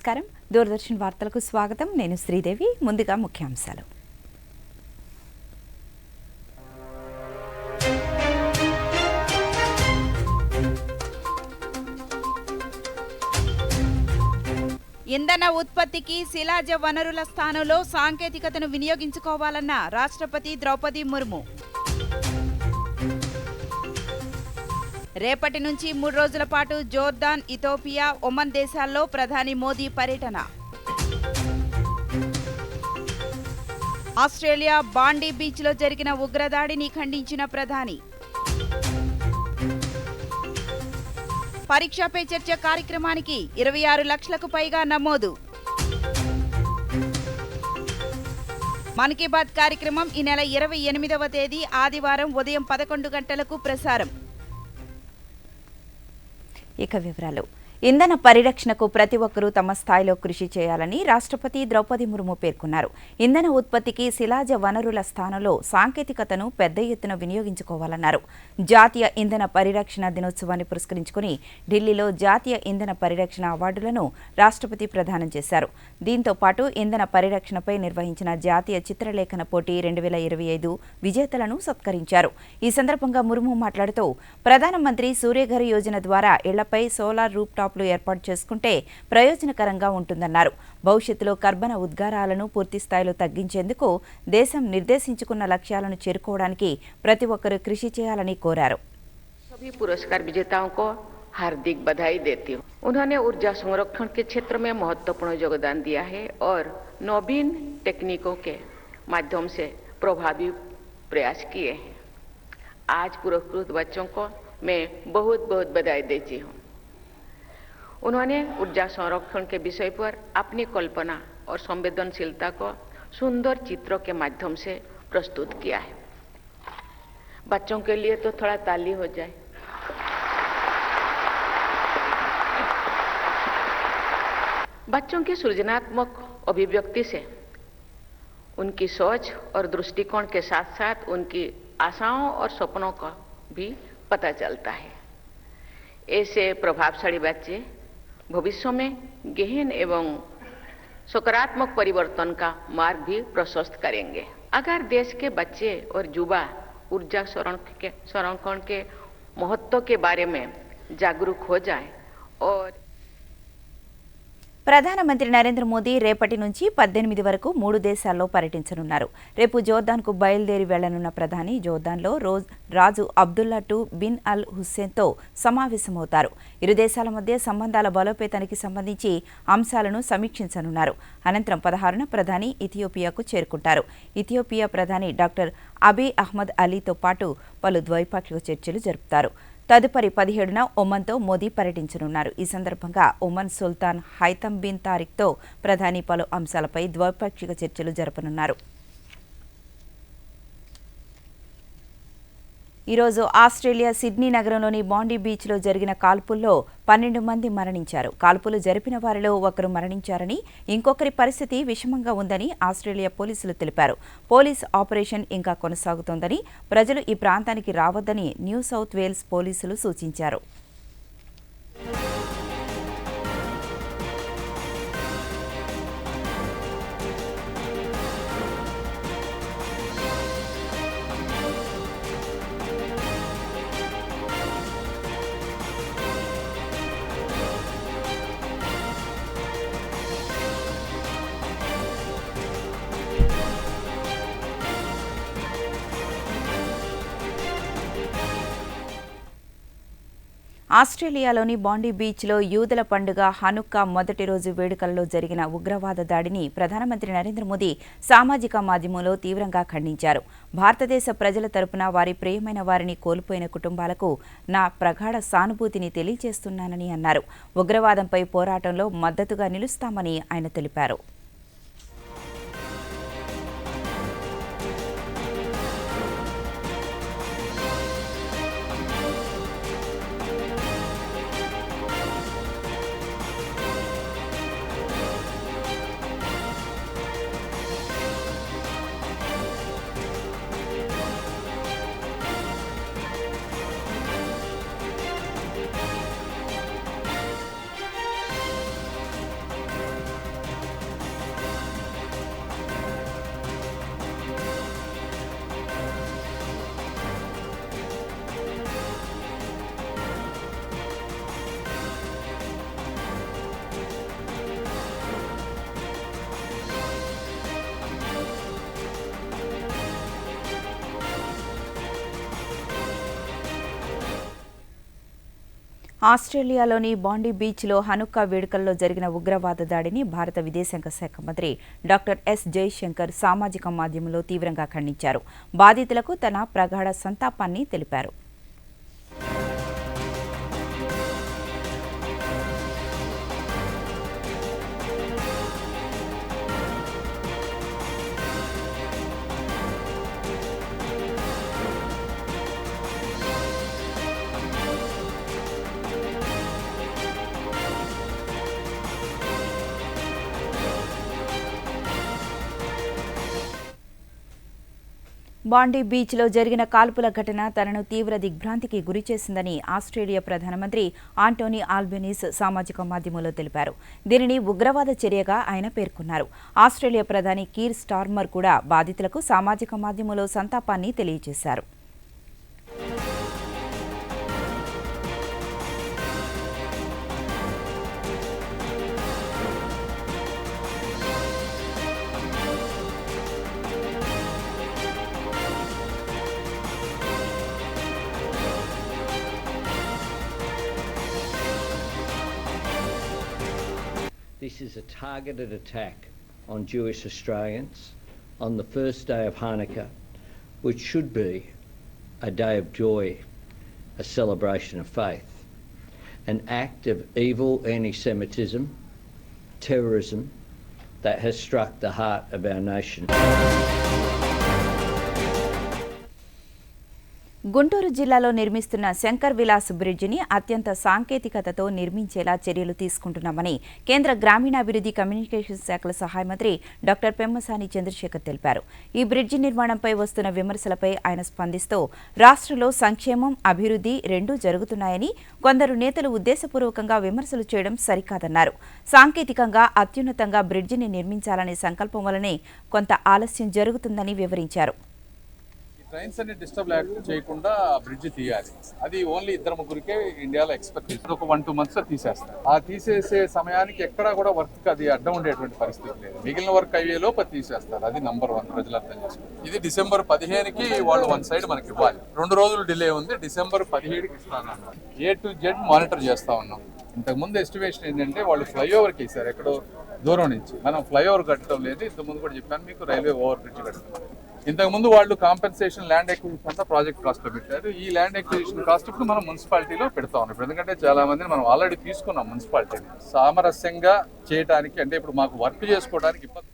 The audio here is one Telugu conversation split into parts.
నమస్కారం. దూరదర్శన్ వార్తలకు స్వాగతం. నేను శ్రీదేవి. ముందుగా ముఖ్యాంశాలు. ఇంధన ఉత్పత్తికి శిలాజ వనరుల స్థానంలో సాంకేతికతను వినియోగించుకోవాలన్న రాష్ట్రపతి ద్రౌపది ముర్ము. రేపటి నుంచి 3 రోజుల పాటు జోర్దాన్, ఇథియోపియా, ఒమన్ దేశాల్లో ప్రధాని మోదీ పర్యటన. ఆస్ట్రేలియా బాండీ బీచ్లో జరిగిన ఉగ్రదాడిని ఖండించిన ప్రధాని. పరీక్ష పే చర్చ కార్యక్రమానికి 26 లక్షలకు పైగా నమోదు. మన్ కీ బాత్ కార్యక్రమం ఈ నెల 28వ తేదీ ఆదివారం ఉదయం 11 గంటలకు ప్రసారం. ఇక వివరాలు. ఇంధన పరిరక్షణకు ప్రతి ఒక్కరూ తమ స్థాయిలో కృషి చేయాలని రాష్ట్రపతి ద్రౌపది ముర్ము పేర్కొన్నారు. ఇంధన ఉత్పత్తికి శిలాజ వనరుల స్థానంలో సాంకేతికతను పెద్ద ఎత్తున వినియోగించుకోవాలన్నారు. జాతీయ ఇంధన పరిరక్షణ దినోత్సవాన్ని పురస్కరించుకుని ఢిల్లీలో జాతీయ ఇంధన పరిరక్షణ అవార్డులను రాష్ట్రపతి ప్రదానం చేశారు. దీంతో పాటు ఇంధన పరిరక్షణపై నిర్వహించిన జాతీయ చిత్రలేఖన పోటీ 2025 విజేతలను సత్కరించారు. ఈ సందర్భంగా ముర్ము మాట్లాడుతూ ప్రధానమంత్రి సూర్యఘర్ యోజన ద్వారా ఇళ్లపై సోలార్ రూప్ టాప్ ఏర్పాటు చేసుకుంటే ప్రయోజనకరంగా ఉంటుందన్నారు. భవిష్యత్తులో కర్బన ఉద్గారాలను పూర్తి స్థాయిలో తగ్గించేందుకు దేశం నిర్దేశించుకున్న లక్ష్యాలను చేరుకోవడానికి ప్రతి ఒక్కరూ కృషి చేయాలని కోరారు. सभी पुरस्कार विजेताओं को हार्दिक बधाई देती हूँ. उन्होंने ऊर्जा संरक्षण के क्षेत्र में महत्वपूर्ण योगदान दिया है और नवीन तकनीकों के माध्यम से प्रभावी प्रयास किए हैं. आज पुरस्कृत बच्चों को मैं बहुत बहुत बधाई देती हूँ. उन्होंने ऊर्जा संरक्षण के विषय पर अपनी कल्पना और संवेदनशीलता को सुंदर चित्रों के माध्यम से प्रस्तुत किया है. बच्चों के लिए तो थोड़ा ताली हो जाए. बच्चों की सृजनात्मक अभिव्यक्ति से उनकी सोच और दृष्टिकोण के साथ साथ उनकी आशाओं और सपनों का भी पता चलता है. ऐसे प्रभावशाली बच्चे भविष्य में गहन एवं सकारात्मक परिवर्तन का मार्ग भी प्रशस्त करेंगे. अगर देश के बच्चे और युवा ऊर्जा संरक्षण के महत्व के बारे में जागरूक हो जाए और ప్రధానమంత్రి నరేంద్ర మోదీ రేపటి నుంచి 18 వరకు 3 దేశాల్లో పర్యటించనున్నారు. రేపు జోర్దాన్కు బయలుదేరి వెళ్లనున్న ప్రధాని జోర్దాన్లో రాజు అబ్దుల్లా II బిన్ అల్ హుస్సేన్తో సమావేశమవుతారు. ఇరు దేశాల మధ్య సంబంధాల బలోపేతానికి సంబంధించి అంశాలను సమీక్షించనున్నారు. అనంతరం 16న ప్రధాని ఇథియోపియాకు చేరుకుంటారు. ఇథియోపియా ప్రధాని డాక్టర్ అబీ అహ్మద్ అలీతో పాటు పలు ద్వైపాక్షిక చర్చలు జరుపుతారు. తదుపరి 17న ఒమన్తో మోదీ పర్యటించనున్నారు. ఈ సందర్భంగా ఒమన్ సుల్తాన్ హైతమ్ బిన్ తారిక్తో ప్రధాని పలు అంశాలపై ద్వైపాక్షిక చర్చలు జరపనున్నారు. ఈరోజు ఆస్ట్రేలియా సిడ్నీ నగరంలోని బాండీ బీచ్లో జరిగిన కాల్పుల్లో 12 మంది మరణించారు. కాల్పులు జరిపిన వారిలో ఒకరు మరణించారని, ఇంకొకరి పరిస్థితి విషమంగా ఉందని ఆస్ట్రేలియా పోలీసులు తెలిపారు. పోలీస్ ఆపరేషన్ ఇంకా కొనసాగుతోందని, ప్రజలు ఈ ప్రాంతానికి రావద్దని న్యూ సౌత్ వేల్స్ పోలీసులు సూచించారు. ఆస్ట్రేలియాలోని బాండీ బీచ్లో యూదుల పండుగ హనుక్కా మొదటి రోజు వేడుకలలో జరిగిన ఉగ్రవాద దాడిని ప్రధానమంత్రి నరేంద్ర మోదీ సామాజిక మాధ్యమంలో తీవ్రంగా ఖండించారు. భారతదేశ ప్రజల తరపున వారి ప్రియమైన వారిని కోల్పోయిన కుటుంబాలకు నా ప్రగాఢ సానుభూతిని తెలియజేస్తున్నానని అన్నారు. ఉగ్రవాదంపై పోరాటంలో మద్దతుగా నిలుస్తామని ఆయన తెలిపారు. ఆస్ట్రేలియాలోని బాండీ బీచ్లో హనుక్కా వేడుకల్లో జరిగిన ఉగ్రవాద దాడిని భారత విదేశాంగ శాఖ మంత్రి డాక్టర్ ఎస్ జైశంకర్ సామాజిక మాధ్యమంలో తీవ్రంగా ఖండించారు. బాధితులకు తన ప్రగాఢ సంతాపాన్ని తెలిపారు. బాండీ బీచ్లో జరిగిన కాల్పుల ఘటన తనను తీవ్ర దిగ్భ్రాంతికి గురిచేసిందని ఆస్ట్రేలియా ప్రధానమంత్రి ఆంటోనీ ఆల్బనీస్ సామాజిక మాధ్యమంలో తెలిపారు. దీనిని ఉగ్రవాద చర్యగా ఆయన పేర్కొన్నారు. ఆస్ట్రేలియా ప్రధాని కీర్ స్టార్మర్ కూడా బాధితులకు సామాజిక మాధ్యమంలో సంతాపాన్ని తెలియజేశారు. This is a targeted attack on Jewish Australians on the first day of Hanukkah, which should be a day of joy, a celebration of faith. An act of evil anti-Semitism, terrorism that has struck the heart of our nation. Guntur జిల్లాలో నిర్మిస్తున్న శంకర్ విలాస్ బ్రిడ్జిని అత్యంత సాంకేతికతతో నిర్మించేలా చర్యలు తీసుకుంటున్నామని కేంద్ర గ్రామీణాభివృద్ధి కమ్యూనికేషన్ శాఖల సహాయ మంత్రి డాక్టర్ పెమ్మసాని చంద్రశేఖర్ తెలిపారు. ఈ బ్రిడ్జి నిర్మాణంపై వస్తున్న విమర్శలపై ఆయన స్పందిస్తూ రాష్ట్రంలో సంక్షేమం, అభివృద్ధి రెండూ జరుగుతున్నాయని, కొందరు నేతలు ఉద్దేశపూర్వకంగా విమర్శలు చేయడం సరికాదన్నారు. సాంకేతికంగా అత్యున్నతంగా బ్రిడ్జిని నిర్మించాలనే సంకల్పం వల్లనే కొంత ఆలస్యం జరుగుతుందని వివరించారు. ట్రైన్స్ అన్ని డిస్టర్బ్ చేయకుండా బ్రిడ్జ్ తీయాలి. అది ఓన్లీ 2-3 ఇండియాలో ఎక్స్పెక్ట్ చేస్తారు. ఒక 1-2 months తీసేస్తారు. ఆ తీసేసే సమయానికి ఎక్కడా కూడా వర్క్ అది అడ్డం ఉండేటువంటి పరిస్థితి లేదు. మిగిలిన వర్క్ అయ్యే లోపు తీసేస్తారు. అది నంబర్ 1 ప్రజలు అర్థం చేసుకోవాలి. ఇది డిసెంబర్ 15కి వాళ్ళు 1 side మనకి ఇవ్వాలి. 2 రోజులు డిలే ఉంది. డిసెంబర్ 17కి ఇస్తాను. A to Z మానిటర్ చేస్తా ఉన్నాం. ఇంతకుముందు ఎస్టిమేషన్ ఏంటంటే వాళ్ళు ఫ్లైఓవర్కి వేసారు, ఎక్కడో దూరం నుంచి. మనం ఫ్లైఓవర్ కట్టడం లేదు. ఇంతకుముందు కూడా చెప్పాను మీకు, రైల్వే ఓవర్ బ్రిడ్జ్ కడుతున్నాం. ఇంతకుముందు వాళ్ళు కాంపెన్సేషన్ ల్యాండ్ ఎక్విజిషన్ అంతా ప్రాజెక్ట్ కాస్ట్ లో పెట్టారు. ఈ ల్యాండ్ ఎక్విజిషన్ కాస్ట్ ఇప్పుడు మనం మున్సిపాలిటీలో పెడతా ఉన్నాం. ఇప్పుడు ఎందుకంటే చాలా మందిని మనం ఆల్రెడీ తీసుకున్నాం మున్సిపాలిటీని. సామరస్యంగా చేయడానికి, అంటే ఇప్పుడు మాకు వర్క్ చేసుకోవడానికి ఇబ్బంది.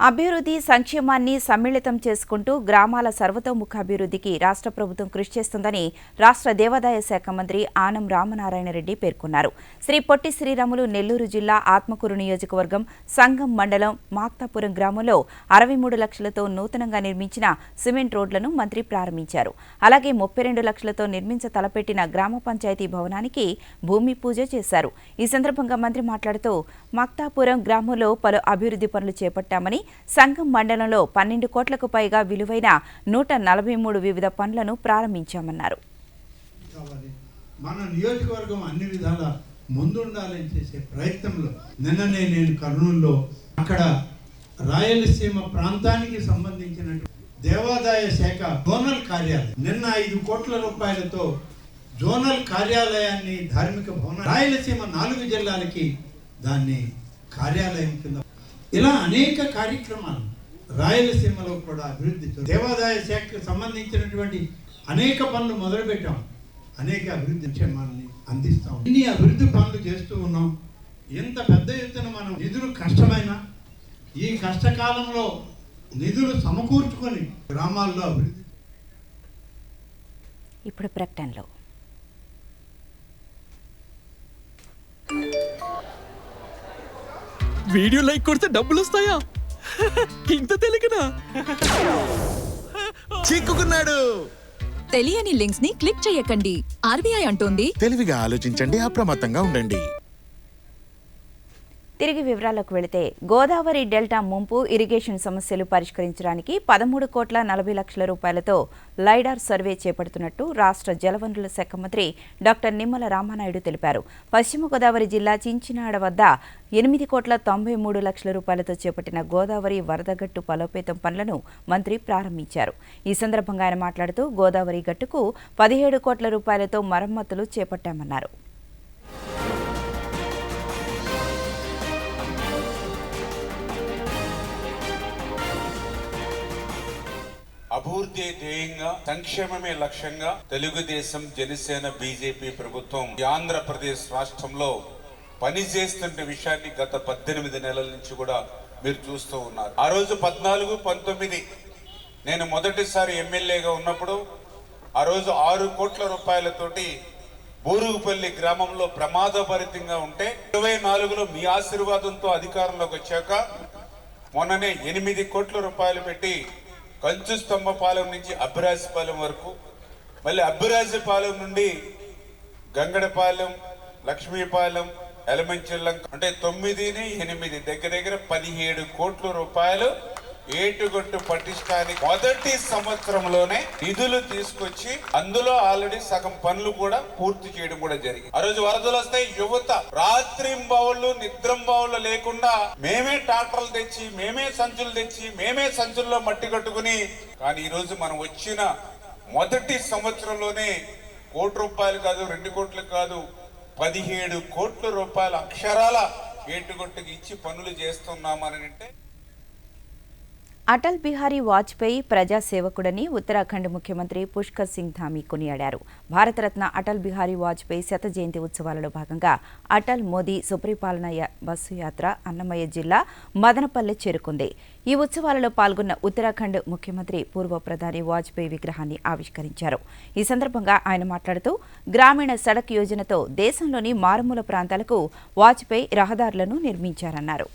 అభివృద్ధి, సంక్షేమాన్ని సమ్మిళితం చేసుకుంటూ గ్రామాల సర్వతోముఖాభివృద్ధికి రాష్ట్ర ప్రభుత్వం కృషి చేస్తుందని రాష్ట్ర దేవాదాయ శాఖ మంత్రి ఆనం రామనారాయణ రెడ్డి పేర్కొన్నారు. శ్రీ పొట్టి శ్రీరాములు నెల్లూరు జిల్లా ఆత్మకూరు నియోజకవర్గం సంగం మండలం మాక్తాపురం గ్రామంలో 63 లక్షలతో నూతనంగా నిర్మించిన సిమెంట్ రోడ్లను మంత్రి ప్రారంభించారు. అలాగే 32 లక్షలతో నిర్మించ తలపెట్టిన గ్రామ పంచాయతీ భవనానికి భూమి పూజ చేశారు. ఈ సందర్భంగా మంత్రి మాట్లాడుతూ మాక్తాపురం గ్రామంలో పలు అభివృద్ధి పనులు చేపట్టామని, సంగం మండలంలో 12 కోట్లకు పైగా విలువైన 143 వివిధ పనులను ప్రారంభించామన్నారు. మన నియోజకవర్గం అన్ని విధాల ముందుండాలని చేసే ప్రయత్నంలో నిన్ననే నేను కర్నూలులో అక్కడ రాయలసీమ ప్రాంతానికి సంబంధించిన దేవాదాయ శాఖ జోనల్ కార్యాలయం నిన్న 5 కోట్ల రూపాయలతో జోనల్ కార్యాలయాన్ని, ధార్మిక భవనం రాయలసీమ 4 జిల్లాలకి దాన్ని కార్యాలయం కింద, ఇలా అనేక కార్యక్రమాలు రాయలసీమలో కూడా అభివృద్ధి, దేవాదాయ శాఖకు సంబంధించినటువంటి అనేక పనులు మొదలుపెట్టాం. అనేక అభివృద్ధి క్షేమాలని అందిస్తాం. ఇన్ని అభివృద్ధి పనులు చేస్తూ ఉన్నాం. ఎంత పెద్ద ఎత్తున మనం నిధులు కష్టమైన ఈ కష్టకాలంలో నిధులు సమకూర్చుకొని గ్రామాల్లో అభివృద్ధి. ఇప్పుడు ప్రకటనలో వీడియో లైక్ కొడితే డబ్బులు వస్తాయా? ఇంత తెలియకనా? చిక్కుకున్నాడు. తెలియని లింక్స్ ని క్లిక్ చేయకండి. ఆర్బీఐ అంటోంది తెలివిగా ఆలోచించండి, అప్రమత్తంగా ఉండండి. తిరిగి వివరాలకు వెళితే గోదావరి డెల్టా ముంపు ఇరిగేషన్ సమస్యలు పరిష్కరించడానికి 13,40,00,000 రూపాయలతో లైడార్ సర్వే చేపడుతున్నట్టు రాష్ట్ర జలవనరుల శాఖ మంత్రి డాక్టర్ నిమ్మల రామానాయుడు తెలిపారు. పశ్చిమ గోదావరి జిల్లా చించినాడ వద్ద 8,93,00,000 రూపాయలతో చేపట్టిన గోదావరి వరదగట్టు బలోపేతం పనులను మంత్రి ప్రారంభించారు. ఈ సందర్భంగా ఆయన మాట్లాడుతూ గోదావరి గట్టుకు 17 కోట్ల రూపాయలతో మరమ్మతులు చేపట్టామన్నారు. అభివృద్ధి ధ్యేయంగా సంక్షేమమే లక్ష్యంగా తెలుగుదేశం జనసేన బీజేపీ ప్రభుత్వం ఆంధ్రప్రదేశ్ రాష్ట్రంలో పనిచేస్తున్న విషయాన్ని గత 18 నెలల నుంచి కూడా మీరు చూస్తూ ఉన్నారు. ఆ రోజు 14, 19 నేను మొదటిసారి ఎమ్మెల్యేగా ఉన్నప్పుడు ఆ రోజు 6 కోట్ల రూపాయలతోటి బూరుగుపల్లి గ్రామంలో ప్రమాదభరితంగా ఉంటే 24లో మీ ఆశీర్వాదంతో అధికారంలోకి వచ్చాక మొన్ననే 8 కోట్ల రూపాయలు పెట్టి కంచు స్తంభపాలెం నుంచి అబ్బిరాజపాలెం వరకు, మళ్ళీ అబ్బిరాజపాలెం నుండి గంగడపాలెం, లక్ష్మీపాలెం, ఎలమంచిల్లం అంటే 9, 8 దగ్గర 17 కోట్ల రూపాయలు ఏటుగొట్టు పట్టించడానికి మొదటి సంవత్సరంలోనే నిధులు తీసుకొచ్చి అందులో ఆల్రెడీ సగం పనులు కూడా పూర్తి చేయడం కూడా జరిగింది. ఆ రోజు వరదలు వస్తాయి, యువత రాత్రింబవళ్ళు నిద్రంబవళ్ళు లేకుండా మేమే ట్రాక్టర్లు తెచ్చి, మేమే సంచులు తెచ్చి, మేమే సంచుల్లో మట్టి కట్టుకుని, కానీ ఈ రోజు మనం వచ్చిన మొదటి సంవత్సరంలోనే 1 కోటి రూపాయలు కాదు, 2 కోట్లు కాదు, 17 కోట్ల రూపాయల అక్షరాల ఏటుగొట్టుకి ఇచ్చి పనులు చేస్తున్నామని అంటే అటల్ బిహారీ వాజ్పేయి ప్రజాసేవకుడని ఉత్తరాఖండ్ ముఖ్యమంత్రి పుష్కర్ సింగ్ ధామీ కొనియాడారు. భారతరత్న అటల్ బిహారీ వాజ్పేయి శత జయంతి ఉత్సవాలలో భాగంగా అటల్ మోదీ సుపరిపాలన బస్సు యాత్ర అన్నమయ్య జిల్లా మదనపల్లె చేరుకుంది. ఈ ఉత్సవాలలో పాల్గొన్న ఉత్తరాఖండ్ ముఖ్యమంత్రి పూర్వ ప్రధాని వాజ్పేయి విగ్రహాన్ని ఆవిష్కరించారు. ఈ సందర్భంగా ఆయన మాట్లాడుతూ గ్రామీణ సడక్ యోజనతో దేశంలోని మారుమూల ప్రాంతాలకు వాజ్పేయి రహదారులను నిర్మించారన్నారు.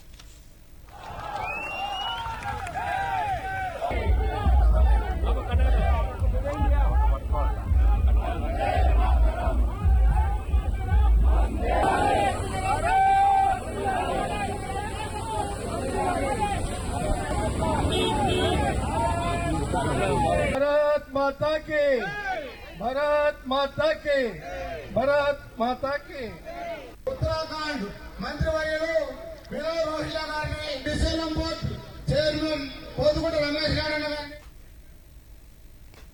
ఉత్తరాఖండ్ మంత్రివర్యులు వినోద్ రోహిల్లా గారిని, DCLM board chairman Pothuguda Ramesh గారిని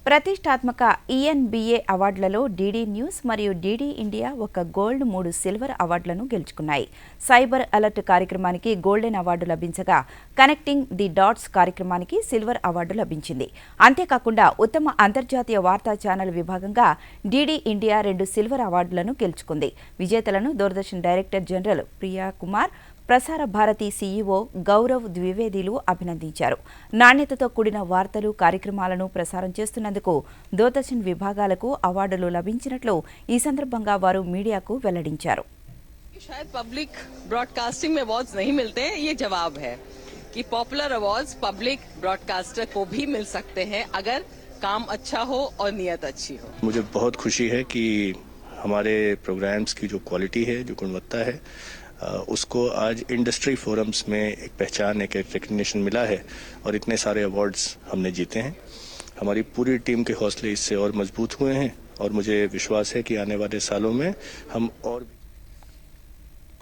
ప్రతిష్టాత్మక ఈఎన్బీఏ అవార్డులలో డీడీ న్యూస్ మరియు డీడీ ఇండియా ఒక గోల్డ్, 3 సిల్వర్ అవార్డులను గెలుచుకున్నాయి. సైబర్ అలర్ట్ కార్యక్రమానికి గోల్డెన్ అవార్డు లభించగా కనెక్టింగ్ ది డాట్స్ కార్యక్రమానికి సిల్వర్ అవార్డు లభించింది. అంతేకాకుండా ఉత్తమ అంతర్జాతీయ వార్తా ఛానల్ విభాగంగా డీడీ ఇండియా 2 సిల్వర్ అవార్డులను గెలుచుకుంది. విజేతలను Doordarshan director general Priya Kumar, Prasar Bharati CEO Gaurav ద్వివేదీలు అభినందించారు. నాణ్యతతో కూడిన వార్తలు, కార్యక్రమాలను ప్రసారం చేస్తున్నందుకు దూరదర్శన్ విభాగాలకు అవార్డులు లభించినట్లు ఈ సందర్భంగా వారు మీడియాకు వెల్లడించారు. शायद पब्लिक ब्रॉडकास्टिंग में अवार्ड्स नहीं मिलते, ये जवाब है कि पॉपुलर अवार्ड्स पब्लिक ब्रॉडकास्टर को भी मिल सकते हैं अगर काम अच्छा हो और नियत अच्छी हो. मुझे बहुत खुशी है कि हमारे प्रोग्राम्स की जो क्वालिटी है, जो गुणवत्ता है, उसको आज इंडस्ट्री फोरम्स में एक पहचान, एक रिकग्निशन मिला है और इतने सारे अवार्ड्स हमने जीते हैं. हमारी पूरी टीम के हौसले इससे और मजबूत हुए हैं और मुझे विश्वास है कि आने वाले सालों में हम और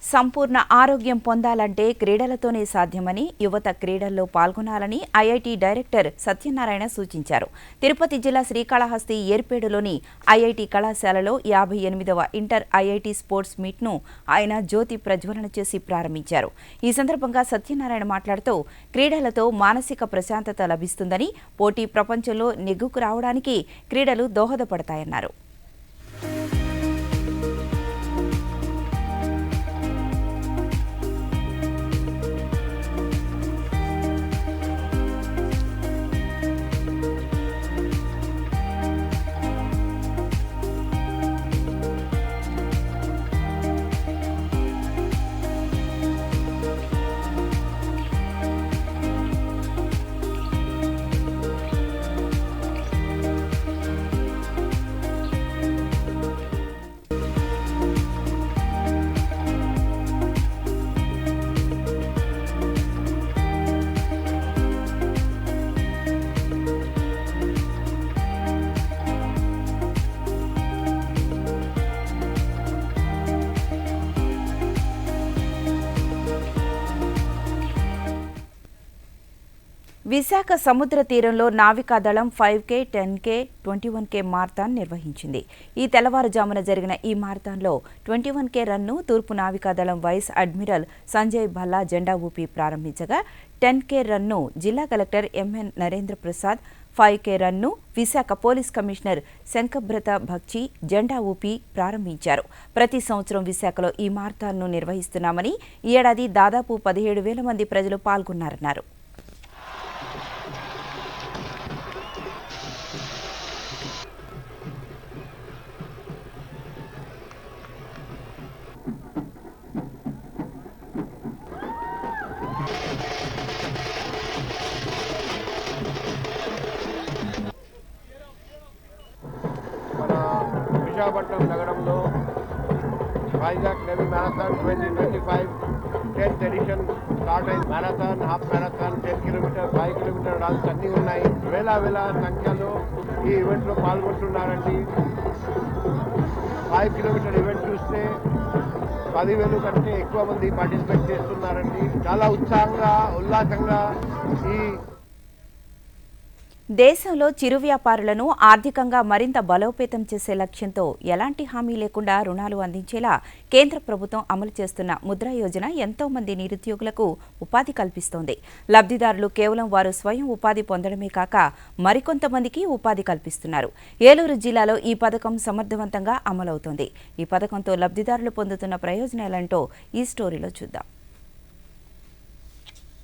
సంపూర్ణ ఆరోగ్యం పొందాలంటే క్రీడలతోనే సాధ్యమని, యువత క్రీడల్లో పాల్గొనాలని ఐఐటి డైరెక్టర్ సత్యనారాయణ సూచించారు. తిరుపతి జిల్లా శ్రీకాళహస్తి ఏర్పేడులోని ఐఐటి కళాశాలలో 58వ ఇంటర్ ఐఐటి స్పోర్ట్స్ మీట్ను ఆయన జ్యోతి ప్రజ్వలన చేసి ప్రారంభించారు. ఈ సందర్భంగా సత్యనారాయణ మాట్లాడుతూ క్రీడలతో మానసిక ప్రశాంతత లభిస్తుందని, పోటీ ప్రపంచంలో నెగ్గుకు రావడానికి క్రీడలు దోహదపడతాయన్నారు. విశాఖ సముద్ర తీరంలో నావికాదళం 5K, 10K, 21K మారథాన్ నిర్వహించింది. ఈ తెల్లవారుజామున జరిగిన ఈ మారథాన్లో 21K రన్ను తూర్పు నావికాదళం వైస్ అడ్మిరల్ సంజయ్ భల్లా జెండా ఊపి ప్రారంభించగా 10K రన్ను జిల్లా collector MN Narendra Prasad, 5K రన్ను విశాఖ పోలీస్ కమిషనర్ శంకబ్రత భక్చి జెండా ఊపి ప్రారంభించారు. ప్రతి సంవత్సరం విశాఖలో ఈ మారథాన్ను నిర్వహిస్తున్నామని ఈ ఏడాది దాదాపు 17,000 మంది ప్రజలు పాల్గొన్నారన్నారు. విశాఖపట్నం నగరంలో Vizag navy marathon 2025 10th edition start అయింది. Marathon, half marathon, 10 kilometre, 5 kilometre runs అన్నీ ఉన్నాయి. వేల సంఖ్యలో ఈ ఈవెంట్లో పాల్గొంటున్నారండి. 5 కిలోమీటర్ ఈవెంట్ చూస్తే 10,000 కంటే ఎక్కువ మంది పార్టిసిపేట్ చేస్తున్నారండి. చాలా ఉత్సాహంగా, ఉల్లాసంగా ఈ దేశంలో చిరు వ్యాపారులను ఆర్థికంగా మరింత బలోపేతం చేసే లక్ష్యంతో ఎలాంటి హామీ లేకుండా రుణాలు అందించేలా కేంద్ర ప్రభుత్వం అమలు చేస్తున్న ముద్రా యోజన ఎంతో మంది నిరుద్యోగులకు ఉపాధి కల్పిస్తోంది. లబ్ధిదారులు కేవలం వారు స్వయం ఉపాధి పొందడమే కాక మరికొంతమందికి ఉపాధి కల్పిస్తున్నారు. ఏలూరు జిల్లాలో ఈ పథకం సమర్థవంతంగా అమలవుతోంది. ఈ పథకంతో లబ్ధిదారులు పొందుతున్న ప్రయోజనాలేంటో ఈ స్టోరీలో చూద్దాం.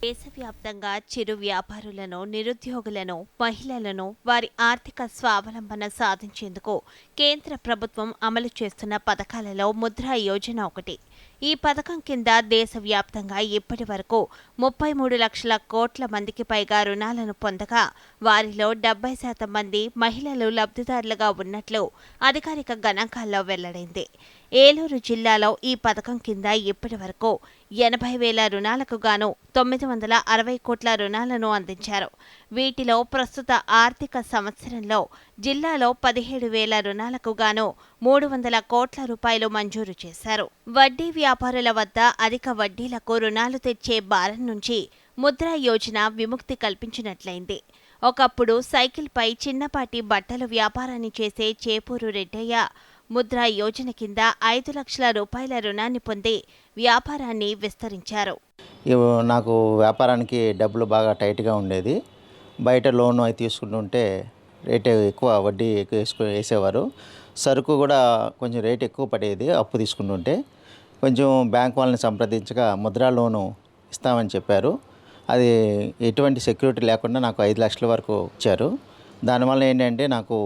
దేశవ్యాప్తంగా చిరు వ్యాపారులను, నిరుద్యోగులను, మహిళలను వారి ఆర్థిక స్వావలంబన సాధించేందుకు కేంద్ర ప్రభుత్వం అమలు చేస్తున్న పథకాలలో ముద్రా యోజన ఒకటి. ఈ పథకం కింద దేశవ్యాప్తంగా ఇప్పటి వరకు 33 లక్షల కోట్ల మందికి పైగా రుణాలను పొందగా వారిలో 70% మంది మహిళలు లబ్ధిదారులుగా ఉన్నట్లు అధికారిక గణాంకాల్లో వెల్లడైంది. ఏలూరు జిల్లాలో ఈ పథకం కింద ఇప్పటి వరకు 80,000 రుణాలకు గాను 960 కోట్ల రుణాలను అందించారు. వీటిలో ప్రస్తుత ఆర్థిక సంవత్సరంలో జిల్లాలో 17,000 రుణాలకు గాను 300 కోట్ల రూపాయలు మంజూరు చేశారు. వడ్డీ వ్యాపారుల వద్ద అధిక వడ్డీలకు రుణాలు తెచ్చే భారం నుంచి ముద్రా యోజన విముక్తి కల్పించినట్లయింది. ఒకప్పుడు సైకిల్పై చిన్నపాటి బట్టల వ్యాపారాన్ని చేసే చేపూరు రెడ్డయ్య ముద్రా యోజన కింద 5 లక్షల రూపాయల రుణాన్ని పొంది వ్యాపారాన్ని విస్తరించారు. నాకు వ్యాపారానికి డబ్బులు బాగా టైట్గా ఉండేది. బయట లోన్ అవి తీసుకుంటుంటే రేట్ ఎక్కువ, వడ్డీ ఎక్కువ వేసేవారు. సరుకు కూడా కొంచెం రేట్ ఎక్కువ పడేది. అప్పు తీసుకుంటుంటే కొంచెం బ్యాంక్ వాళ్ళని సంప్రదించగా ముద్రా లోను ఇస్తామని చెప్పారు. అది ఎటువంటి సెక్యూరిటీ లేకుండా నాకు 5 లక్షల వరకు ఇచ్చారు. దానివల్ల ఏంటంటే నాకు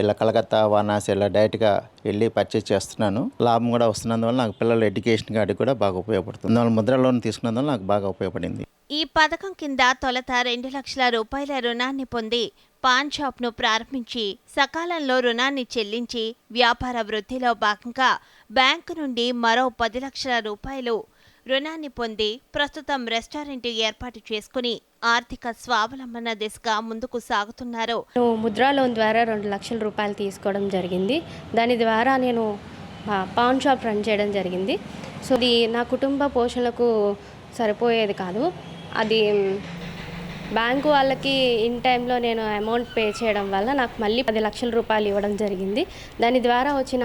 ఇలా కలకత్తా, వారణాసి ఇలా డైరెక్ట్గా వెళ్ళి పర్చేజ్ చేస్తున్నాను. లాభం కూడా వస్తున్నందువల్ల నాకు పిల్లల ఎడ్యుకేషన్ కాడికి కూడా బాగా ఉపయోగపడుతుంది. అందువల్ల ముద్రా లోన్ తీసుకున్నందువల్ల నాకు బాగా ఉపయోగపడింది. ఈ పథకం కింద తొలుత 2 లక్షల రూపాయల రుణాన్ని పొంది పాన్ షాప్ను ప్రారంభించి సకాలంలో రుణాన్ని చెల్లించి వ్యాపార వృద్ధిలో భాగంగా బ్యాంకు నుండి మరో 10 లక్షల రూపాయలు రుణాన్ని పొంది ప్రస్తుతం రెస్టారెంట్ ఏర్పాటు చేసుకుని ఆర్థిక స్వావలంబన దిశగా ముందుకు సాగుతున్నారు. ముద్రా లోన్ ద్వారా 2 లక్షల రూపాయలు తీసుకోవడం జరిగింది. దాని ద్వారా నేను పాన్ షాప్ రన్ చేయడం జరిగింది. సో ఇది నా కుటుంబ పోషణలకు సరిపోయేది కాదు. అది బ్యాంకు వాళ్ళకి ఇన్ టైంలో నేను అమౌంట్ పే చేయడం వల్ల నాకు మళ్ళీ 10 లక్షల రూపాయలు ఇవ్వడం జరిగింది. దాని ద్వారా వచ్చిన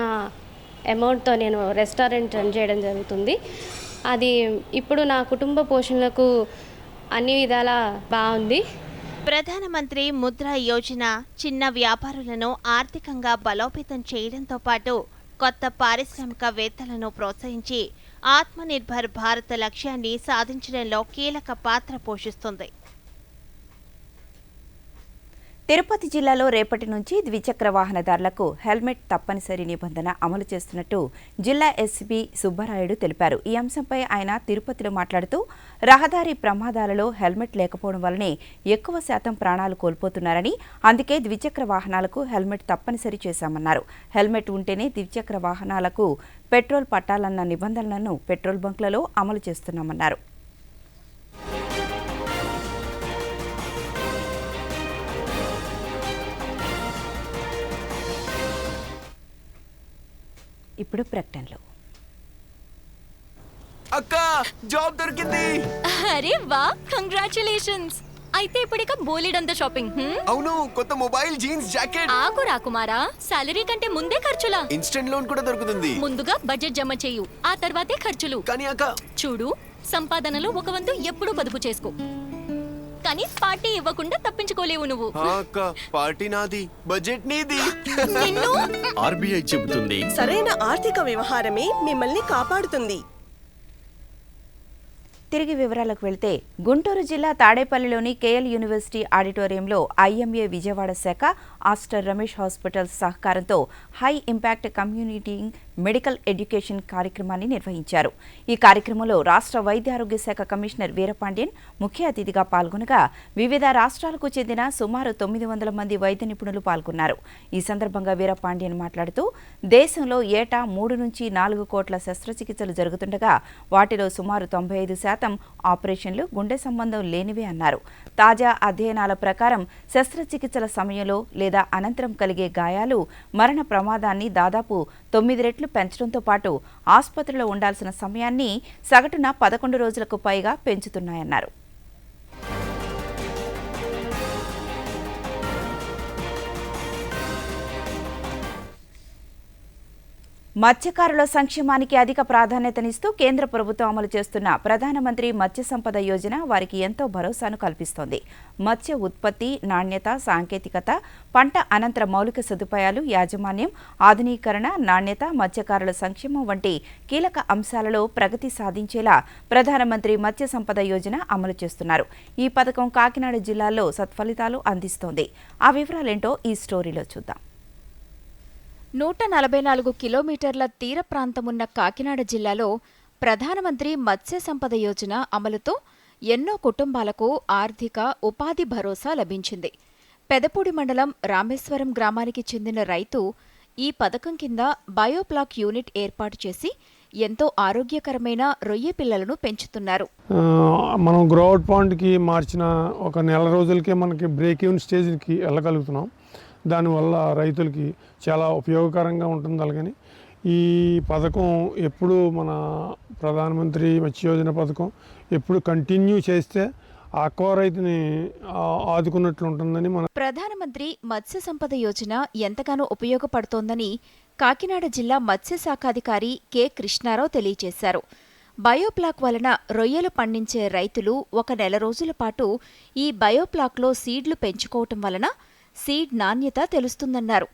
అమౌంట్తో నేను రెస్టారెంట్ రన్ చేయడం జరుగుతుంది. అది ఇప్పుడు నా కుటుంబ పోషణలకు అన్ని విధాలా బాగుంది. ప్రధానమంత్రి ముద్రా యోజన చిన్న వ్యాపారులను ఆర్థికంగా బలోపేతం చేయడంతో పాటు కొత్త పారిశ్రామికవేత్తలను ప్రోత్సహించి ఆత్మనిర్భర్ భారత్ లక్ష్యాన్ని సాధించడంలో కీలక పాత్ర పోషిస్తుంది. తిరుపతి జిల్లాలో రేపటి నుంచి ద్విచక్ర వాహనదారులకు హెల్మెట్ తప్పనిసరి నిబంధన అమలు చేస్తున్నట్టు జిల్లా ఎస్పీ సుబ్బరాయుడు తెలిపారు. ఈ అంశంపై ఆయన తిరుపతిలో మాట్లాడుతూ రహదారి ప్రమాదాలలో హెల్మెట్ లేకపోవడం వల్లనే ఎక్కువ శాతం ప్రాణాలు కోల్పోతున్నారని, అందుకే ద్విచక్ర వాహనాలకు హెల్మెట్ తప్పనిసరి చేశామన్నారు. హెల్మెట్ ఉంటేనే ద్విచక్ర వాహనాలకు పెట్రోల్ పట్టాలన్న నిబంధనలను పెట్రోల్ బంక్లలో అమలు చేస్తున్నామన్నారు. ఇప్పుడు ప్రకటనలు. అక్క, జాబ్ దొరికింది. అరే వా, కంగ్రాచులేషన్స్. అయితే ఇప్పుడిక బోలెడంత షాపింగ్. అవును, కొత్త మొబైల్, జీన్స్, జాకెట్. ఆగు రాకుమారా, సాలరీ కంటే ముందే ఖర్చులా? ఇన్స్టెంట్ లోన్ కూడా దొరుకుతుంది. ముందుగా బడ్జెట్ జమ చేయు, ఆ తర్వాతే ఖర్చులు. కానీ అక్క చూడు, సంపాదనలో ఒక వంతు ఎప్పుడూ పొదుపు చేసుకో, కానీ పార్టీ ఇవ్వకుండా తప్పించుకోలేవు నువ్వు. అక్క, పార్టీ నాది, బడ్జెట్ నీది. ఆర్బీఐ చెబుతుంది, సరైన ఆర్థిక వ్యవహారమే మిమ్మల్ని కాపాడుతుంది. తిరిగి వివరాలకు వెళ్తే గుంటూరు జిల్లా తాడేపల్లిలోని కేఎల్ యూనివర్సిటీ ఆడిటోరియంలో ఐఎంఏ విజయవాడ శాఖ ఆస్టర్ రమేష్ హాస్పిటల్స్ సహకారంతో high impact community medical education కార్యక్రమాన్ని నిర్వహించారు. ఈ కార్యక్రమంలో రాష్ట్ర వైద్య ఆరోగ్య శాఖ కమిషనర్ వీరపాండ్యన్ ముఖ్య అతిథిగా పాల్గొనగా వివిధ రాష్ట్రాలకు చెందిన సుమారు 900 మంది వైద్య నిపుణులు పాల్గొన్నారు. ఈ సందర్భంగా వీరపాండ్యన్ మాట్లాడుతూ దేశంలో ఏటా 3 నుంచి 4 కోట్ల శస్త్రచికిత్సలు జరుగుతుండగా వాటిలో సుమారు 95% ఆపరేషన్లు గుండె సంబంధం లేనివే అన్నారు. తాజా అధ్యయనాల ప్రకారం శస్త్రచికిత్సల సమయంలో లేదా అనంతరం కలిగే గాయాలు మరణ ప్రమాదాన్ని దాదాపు 9 రెట్లు పెంచడంతో పాటు ఆసుపత్రిలో ఉండాల్సిన సమయాన్ని సగటున 11 రోజులకు పైగా పెంచుతున్నాయన్నారు. మత్స్యకారుల సంక్షేమానికి అధిక ప్రాధాన్యతనిస్తూ కేంద్ర ప్రభుత్వం అమలు చేస్తున్న ప్రధానమంత్రి మత్స్య సంపద యోజన వారికి ఎంతో భరోసాను కల్పిస్తోంది. మత్స్య ఉత్పత్తి, నాణ్యత, సాంకేతికత, పంట అనంతర మౌలిక సదుపాయాలు, యాజమాన్యం, ఆధునీకరణ, నాణ్యత, మత్స్యకారుల సంక్షేమం వంటి కీలక అంశాలలో ప్రగతి సాధించేలా ప్రధానమంత్రి మత్స్య సంపద యోజన అమలు చేస్తున్నారు. ఈ పథకం కాకినాడ జిల్లాలో సత్ఫలితాలు అందిస్తోంది. ఆ వివరాలేంటో ఈ స్టోరీలో చూద్దాం. 144 కిలోమీటర్ల తీర ప్రాంతమున్న కాకినాడ జిల్లాలో ప్రధానమంత్రి మత్స్య సంపద యోజన అమలుతో ఎన్నో కుటుంబాలకు ఆర్థిక, ఉపాధి భరోసా లభించింది. పెదపూడి మండలం రామేశ్వరం గ్రామానికి చెందిన రైతు ఈ పథకం కింద బయోప్లాక్ యూనిట్ ఏర్పాటు చేసి ఎంతో ఆరోగ్యకరమైన రొయ్య పిల్లలను పెంచుతున్నారు. మనం గ్రోఅవుట్ పాయింట్కి మార్చిన ఒక నెల రోజులకే మనకి బ్రేక్ ఈవెన్ స్టేజ్కి వెళ్ళగలుగుతున్నాం. దానివల్ల రైతులకి చాలా ఉపయోగకరంగా ఉంటుంది. అలాగని ఈ పథకం ఎప్పుడు మన ప్రధానమంత్రి మత్స్య యోజన పథకం ఎప్పుడు కంటిన్యూ చేస్తే ఆక్వా రైతుని ఆదుకున్నట్లు ఉంటుందని మన ప్రధానమంత్రి మత్స్య సంపద యోజన ఎంతగానో ఉపయోగపడుతోందని కాకినాడ జిల్లా మత్స్య శాఖాధికారి కె కృష్ణారావు తెలియజేశారు. బయోప్లాక్ వలన రొయ్యలు పండించే రైతులు ఒక నెల రోజుల పాటు ఈ బయోప్లాక్లో సీడ్లు పెంచుకోవటం వలన సీడ్ నాణ్యత తెలుస్తుందన్నారు.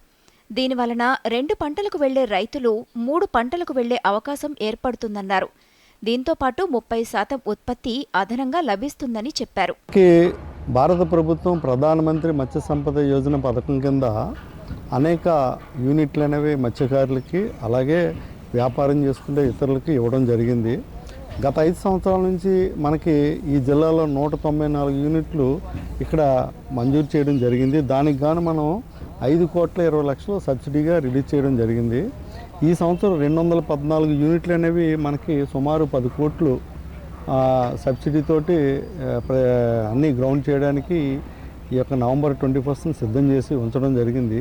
దీనివలన 2 పంటలకు వెళ్లే రైతులు 3 పంటలకు వెళ్లే అవకాశం ఏర్పడుతుందన్నారు. దీంతో పాటు 30% ఉత్పత్తి అదనంగా లభిస్తుందని చెప్పారు. భారత ప్రభుత్వం ప్రధానమంత్రి మత్స్య సంపద యోజన పథకం కింద అనేక యూనిట్లు అనేవి మత్స్యకారులకి అలాగే వ్యాపారం చేసుకునే ఇతరులకి ఇవ్వడం జరిగింది. గత 5 సంవత్సరాల నుంచి మనకి ఈ జిల్లాలో 194 యూనిట్లు ఇక్కడ మంజూరు చేయడం జరిగింది. దానికి గాను మనం 5,20,00,000 సబ్సిడీగా రిలీజ్ చేయడం జరిగింది. ఈ సంవత్సరం 214 యూనిట్లు అనేవి మనకి సుమారు 10 కోట్లు సబ్సిడీతోటి అన్నీ గ్రౌండ్ చేయడానికి ఈ యొక్క నవంబర్ 21 సిద్ధం చేసి ఉంచడం జరిగింది.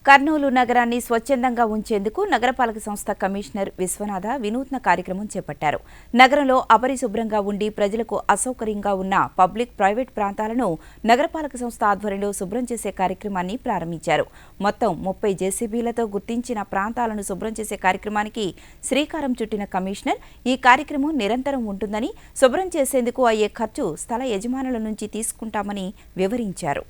కర్నూలు నగరాన్ని స్వచ్ఛందంగా ఉంచేందుకు నగరపాలక సంస్థ కమిషనర్ విశ్వనాథ వినూత్న కార్యక్రమం చేపట్టారు. నగరంలో అపరిశుభ్రంగా ఉండి ప్రజలకు అసౌకర్యంగా ఉన్న పబ్లిక్, ప్రైవేట్ ప్రాంతాలను నగరపాలక సంస్థ ఆధ్వర్యంలో శుభ్రం చేసే కార్యక్రమాన్ని ప్రారంభించారు. మొత్తం 30 జేసీబీలతో గుర్తించిన ప్రాంతాలను శుభ్రం చేసే కార్యక్రమానికి శ్రీకారం చుట్టిన కమిషనర్ ఈ కార్యక్రమం నిరంతరం ఉంటుందని, శుభ్రం చేసేందుకు అయ్యే ఖర్చు స్థల యజమానుల నుంచి తీసుకుంటామని వివరించారు.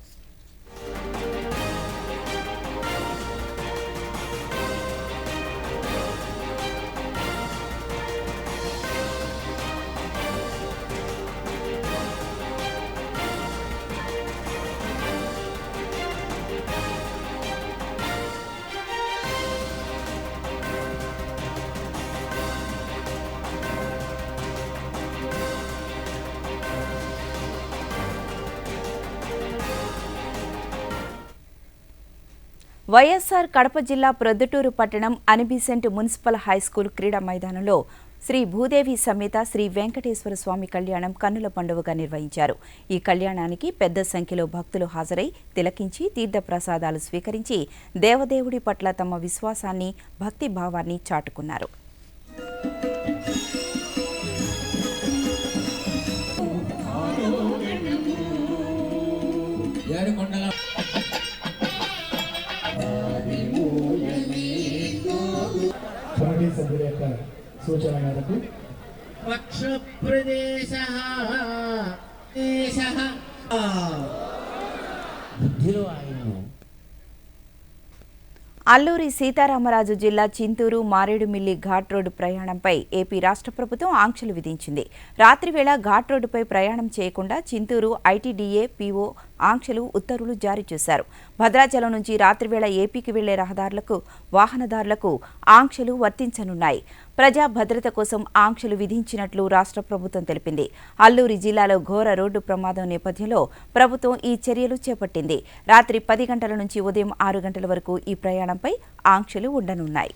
వైఎస్ఆర్ కడప జిల్లా ప్రొద్దుటూరు పట్టణం అనిబిసెంట్ మున్సిపల్ హైస్కూల్ క్రీడా మైదానంలో శ్రీ భూదేవి సమేత శ్రీ వెంకటేశ్వర స్వామి కళ్యాణం కన్నుల పండుగగా నిర్వహించారు. ఈ కళ్యాణానికి పెద్ద సంఖ్యలో భక్తులు హాజరై తిలకించి తీర్థప్రసాదాలు స్వీకరించి దేవదేవుడి పట్ల తమ విశ్వాసాన్ని, భక్తి భావాన్ని చాటుకున్నారు. సూచన మేరకు బుద్ధిలో ఆయన్ను అల్లూరి సీతారామరాజు జిల్లా చింతూరు మారేడుమిల్లి ఘాట్ రోడ్డు ప్రయాణంపై ఏపీ రాష్ట్ర ప్రభుత్వం ఆంక్షలు విధించింది. రాత్రివేళ ఘాట్ రోడ్డుపై ప్రయాణం చేయకుండా చింతూరు ఐటీడీఏ పీఓ ఆంక్షలు ఉత్తర్వులు జారీ చేశారు. భద్రాచలం నుంచి రాత్రివేళ ఏపీకి వెళ్లే రహదారులకు వాహనదారులకు ఆంక్షలు వర్తించనున్నాయి. ప్రజా భద్రత కోసం ఆంక్షలు విధించినట్లు రాష్ట్ర ప్రభుత్వం తెలిపింది. అల్లూరి జిల్లాలో ఘోర రోడ్డు ప్రమాదం నేపథ్యంలో ప్రభుత్వం ఈ చర్యలు చేపట్టింది. రాత్రి 10 గంటల నుంచి ఉదయం 6 గంటల వరకు ఈ ప్రయాణంపై ఆంక్షలు ఉండనున్నాయి.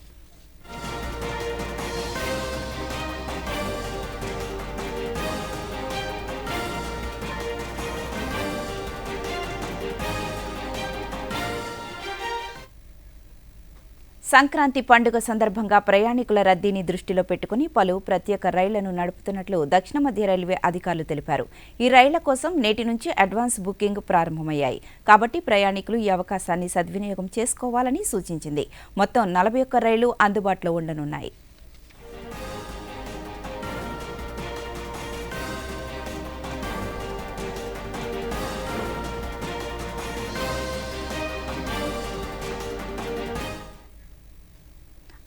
సంక్రాంతి పండుగ సందర్భంగా ప్రయాణికుల రద్దీని దృష్టిలో పెట్టుకుని పలు ప్రత్యేక రైళ్లను నడుపుతున్నట్లు దక్షిణ మధ్య రైల్వే అధికారులు తెలిపారు. ఈ రైళ్ల కోసం నేటి నుంచి అడ్వాన్స్ బుకింగ్ ప్రారంభమయ్యాయి. కాబట్టి ప్రయాణికులు ఈ అవకాశాన్ని సద్వినియోగం చేసుకోవాలని సూచించింది. మొత్తం 41 రైళ్లు అందుబాటులో ఉండనున్నాయి.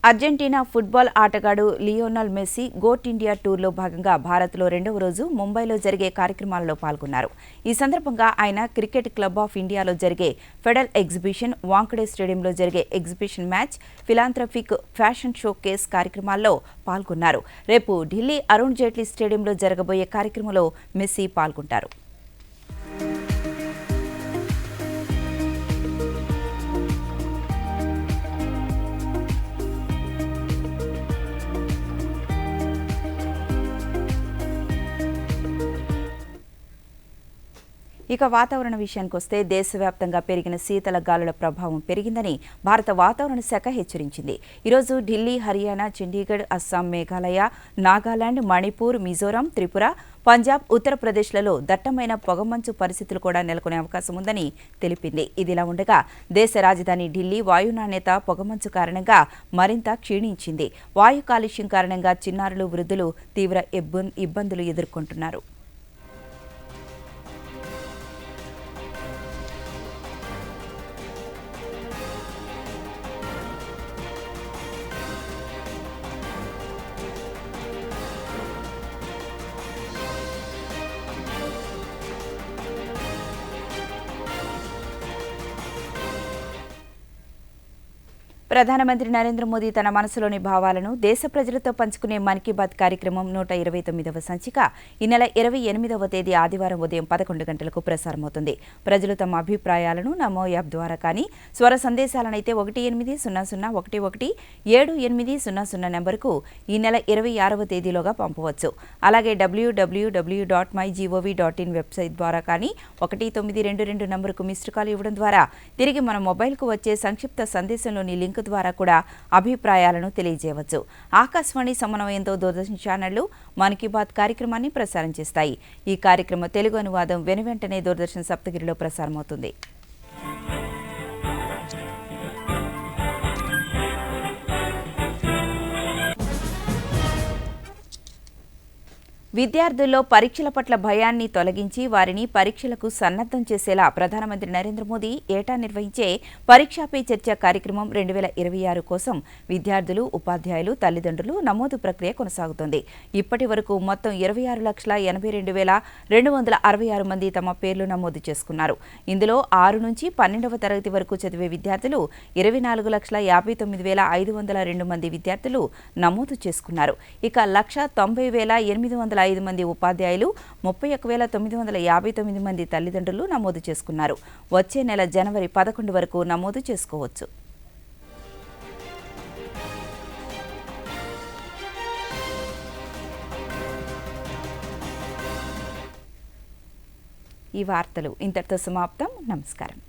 అర్జెంటీనా ఫుట్బాల్ ఆటగాడు లియోనల్ మెస్సీ గోట్ ఇండియా టూర్లో భాగంగా భారత్లో 2వ రోజు ముంబైలో జరిగే కార్యక్రమాలలో పాల్గొన్నారు. ఈ సందర్భంగా ఆయన క్రికెట్ క్లబ్ ఆఫ్ ఇండియాలో జరిగే ఫెడరల్ ఎగ్జిబిషన్, వాంఖడే స్టేడియంలో జరిగే exhibition match, philanthropic fashion show case కార్యక్రమాల్లో పాల్గొన్నారు. రేపు ఢిల్లీ అరుణ్ జైట్లీ స్టేడియంలో జరగబోయే కార్యక్రమంలో మెస్సీ పాల్గొంటారు. ఇక వాతావరణ విషయానికి వస్తే దేశవ్యాప్తంగా పెరిగిన శీతల గాలుల ప్రభావం పెరిగిందని భారత వాతావరణ శాఖ హెచ్చరించింది. ఈరోజు ఢిల్లీ, హర్యానా, చండీగఢ్, అస్సాం, మేఘాలయ, నాగాలాండ్, మణిపూర్, మిజోరాం, త్రిపుర, పంజాబ్, ఉత్తరప్రదేశ్లలో దట్టమైన పొగమంచు పరిస్థితులు కూడా నెలకొనే అవకాశం ఉందని తెలిపింది. ఇదిలా ఉండగా దేశ రాజధాని ఢిల్లీ వాయు నాణ్యత పొగమంచు కారణంగా మరింత క్షీణించింది. వాయు కాలుష్యం కారణంగా చిన్నారులు, వృద్ధులు తీవ్ర ఇబ్బందులు ఎదుర్కొంటున్నారు. ప్రధానమంత్రి నరేంద్ర మోదీ తన మనసులోని భావాలను దేశ ప్రజలతో పంచుకునే మన్ కీ బాత్ కార్యక్రమం 129వ సంచిక ఈ నెల 28వ తేదీ ఆదివారం ఉదయం 11 గంటలకు ప్రసారమవుతుంది. ప్రజలు తమ అభిప్రాయాలను నమో యాప్ ద్వారా కానీ, స్వర సందేశాలనైతే 1800117800 నెంబర్కు ఈ నెల 26వ తేదీలోగా పంపవచ్చు. అలాగే www.mygov.in వెబ్సైట్ ద్వారా కానీ 1922 నంబరుకు మిస్డ్ కాల్ ఇవ్వడం ద్వారా తిరిగి మన మొబైల్కు వచ్చే సంక్షిప్త సందేశంలోని లింక్ ద్వారా కూడా అభిప్రాయాలను తెలియజేయవచ్చు. ఆకాశవాణి సమన్వయంతో దూరదర్శన్ ఛానళ్లు మన్ కీ బాత్ కార్యక్రమాన్ని ప్రసారం చేస్తాయి. ఈ కార్యక్రమ తెలుగు అనువాదం వెనువెంటనే దూరదర్శన్ సప్తగిరిలో ప్రసారమవుతుంది. విద్యార్థుల్లో పరీక్షల పట్ల భయాన్ని తొలగించి వారిని పరీక్షలకు సన్నద్ధం చేసేలా ప్రధానమంత్రి నరేంద్ర మోదీ ఏటా నిర్వహించే పరీక్షా పే చర్చ కార్యక్రమం 2026 కోసం విద్యార్థులు, ఉపాధ్యాయులు, తల్లిదండ్రులు నమోదు ప్రక్రియ కొనసాగుతోంది. ఇప్పటి వరకు మొత్తం 26,82,266 మంది తమ పేర్లు నమోదు చేసుకున్నారు. ఇందులో 6 నుంచి 12వ తరగతి వరకు చదివే విద్యార్థులు 24,59,502 మంది విద్యార్థులు నమోదు చేసుకున్నారు. ఇక 1,90,805 మంది ఉపాధ్యాయులు, 31,959 మంది తల్లిదండ్రులు నమోదు చేసుకున్నారు. వచ్చే నెల జనవరి 11 వరకు నమోదు చేసుకోవచ్చు. ఈ వార్తలు ఇంతటితో సమాప్తం. నమస్కారం.